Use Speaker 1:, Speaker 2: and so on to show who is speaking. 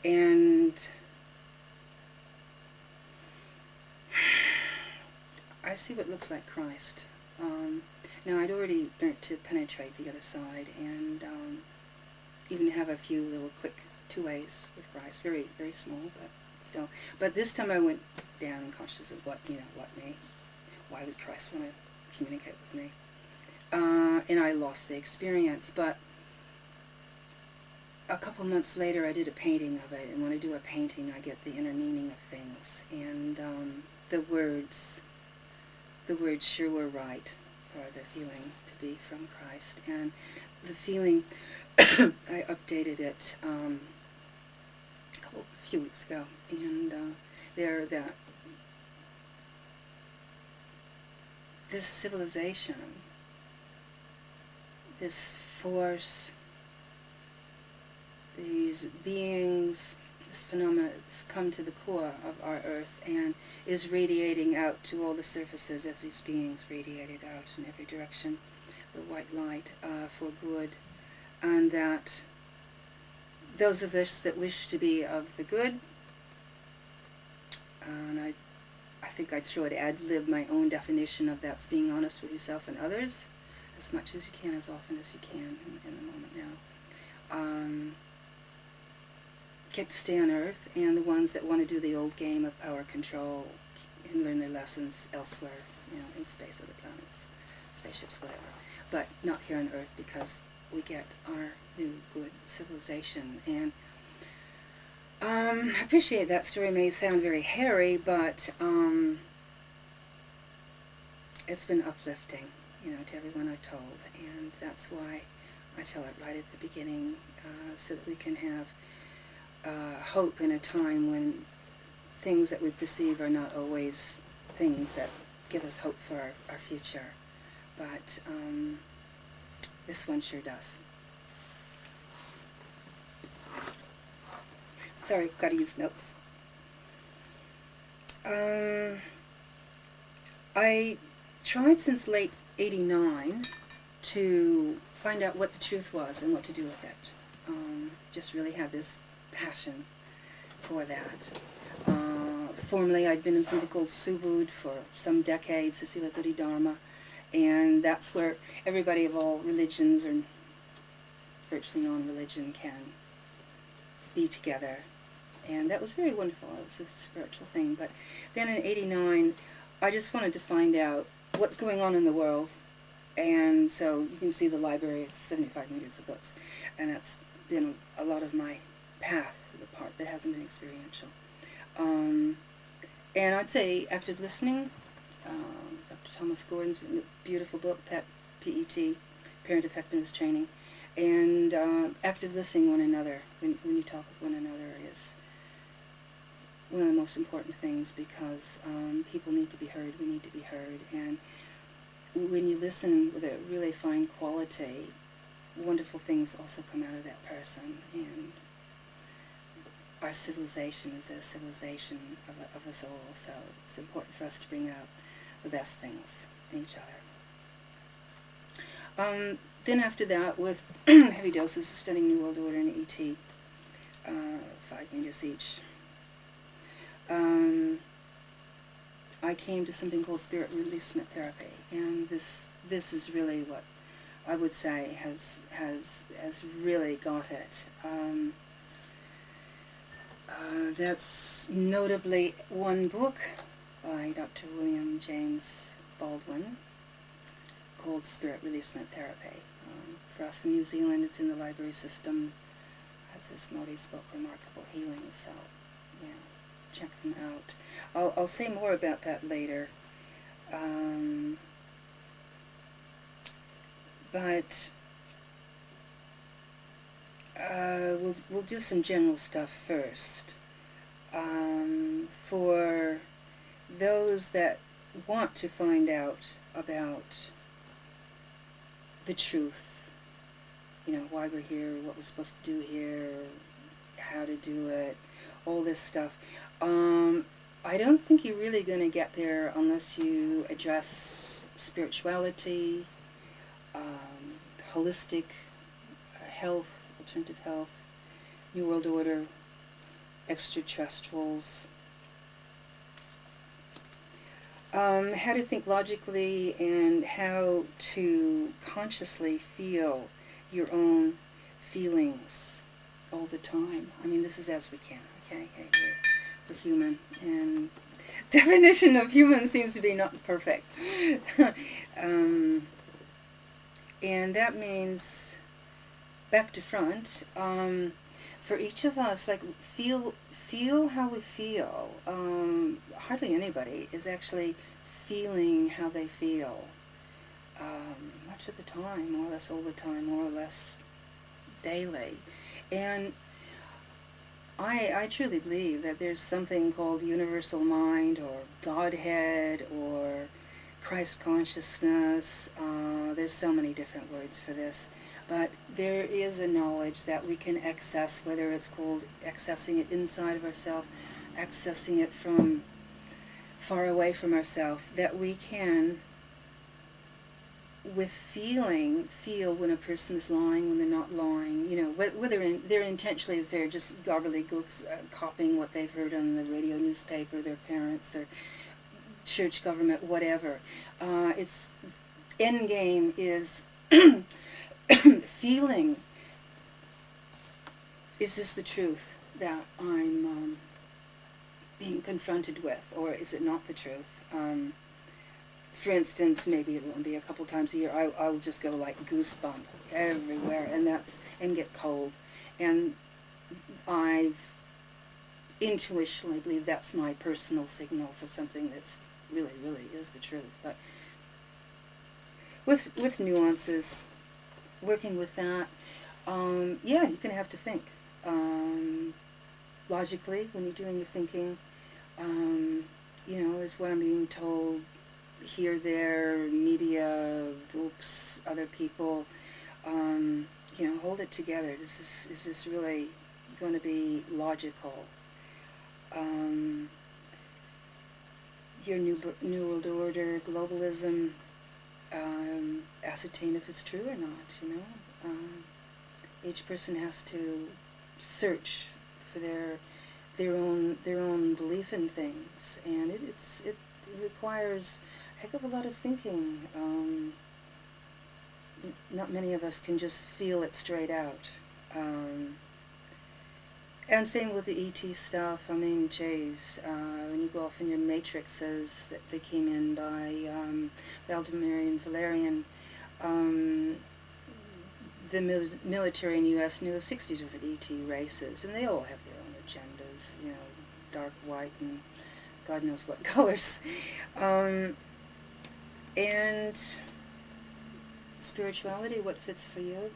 Speaker 1: And I see what looks like Christ. Now, I'd already learned to penetrate the other side, and even have a few little quick two-ways with Christ. Very, very small, but still. But this time I went down and conscious of what me. Why would Christ want to communicate with me? And I lost the experience. But a couple months later, I did a painting of it, and when I do a painting, I get the inner meaning of things, and the words sure were right for the feeling to be from Christ. And the feeling, I updated it a few weeks ago, and that this civilization, this force, these beings, this phenomenon has come to the core of our earth and is radiating out to all the surfaces as these beings radiated out in every direction, the white light, for good. And that those of us that wish to be of the good, and I think I'd throw it ad-lib my own definition of that's being honest with yourself and others, as much as you can, as often as you can in the moment now. Get to stay on Earth, and the ones that want to do the old game of power control and learn their lessons elsewhere, in space, other planets, spaceships, whatever. But not here on Earth, because we get our new good civilization. And I appreciate that story may sound very hairy, but it's been uplifting, to everyone I've told. And that's why I tell it right at the beginning, so that we can have hope in a time when things that we perceive are not always things that give us hope for our future. But this one sure does. Sorry, got to use notes. I tried since late '89 to find out what the truth was and what to do with it. Just really had this passion for that. Formerly, I'd been in something called Subud for some decades, Sasila Buddhi Dharma, and that's where everybody of all religions, or virtually non-religion, can be together. And that was very wonderful. It was a spiritual thing. But then in '89, I just wanted to find out what's going on in the world. And so you can see the library, it's 75 meters of books. And that's been a lot of my path, the part that hasn't been experiential. And I'd say active listening. Dr. Thomas Gordon's written a beautiful book, PET, Parent Effectiveness Training. And active listening one another, when you talk with one another, is one of the most important things, because people need to be heard, we need to be heard. And when you listen with a really fine quality, wonderful things also come out of that person. And our civilization is a civilization of us all, so it's important for us to bring out the best things in each other. Then after that, with heavy doses of studying New World Order and ET, 5 meters each, I came to something called spirit releasement therapy, and this is really what I would say has really got it. That's notably one book by Dr. William James Baldwin called Spirit Releasement Therapy. For us in New Zealand, it's in the library system. That's this Māori's book, Remarkable Healing, so check them out. I'll say more about that later. But we'll do some general stuff first. For those that want to find out about the truth, why we're here, what we're supposed to do here, how to do it, all this stuff, I don't think you're really going to get there unless you address spirituality, holistic health, alternative health, New World Order, extraterrestrials. How to think logically and how to consciously feel your own feelings all the time. I mean, this is as we can, okay? Hey, we're human, and definition of human seems to be not perfect. And that means back to front. For each of us, like feel how we feel. Hardly anybody is actually feeling how they feel much of the time, more or less all the time, more or less daily. And I truly believe that there's something called universal mind or Godhead or Christ consciousness. There's so many different words for this. But there is a knowledge that we can access, whether it's called accessing it inside of ourselves, accessing it from far away from ourselves, that we can, with feeling, feel when a person is lying, when they're not lying, you know, whether they're intentionally, if they're just gobbledygooks, copying what they've heard on the radio, newspaper, their parents, or church, government, whatever. Its end game is feeling, is this the truth that I'm being confronted with, or is it not the truth? For instance, maybe it will be a couple times a year, I'll just go like goosebump everywhere, and get cold. And I've intuitionally believe that's my personal signal for something that's really, really is the truth. But with nuances, working with that, yeah, you're going to have to think. Logically, when you're doing your thinking, you know, is what I'm being told here, there, media, books, other people, you know, hold it together. Is this really going to be logical? Your new world order, globalism, ascertain if it's true or not, you know. Each person has to search for their own belief in things, and it requires a heck of a lot of thinking. Not many of us can just feel it straight out. And same with the ET stuff. I mean, geez, when you go off in your matrixes that they came in by Valdemar and Valerian, the military in the U.S. knew of 60 different ET races, and they all have their own agendas, you know, dark, white, and God knows what colors. And spirituality, what fits for you?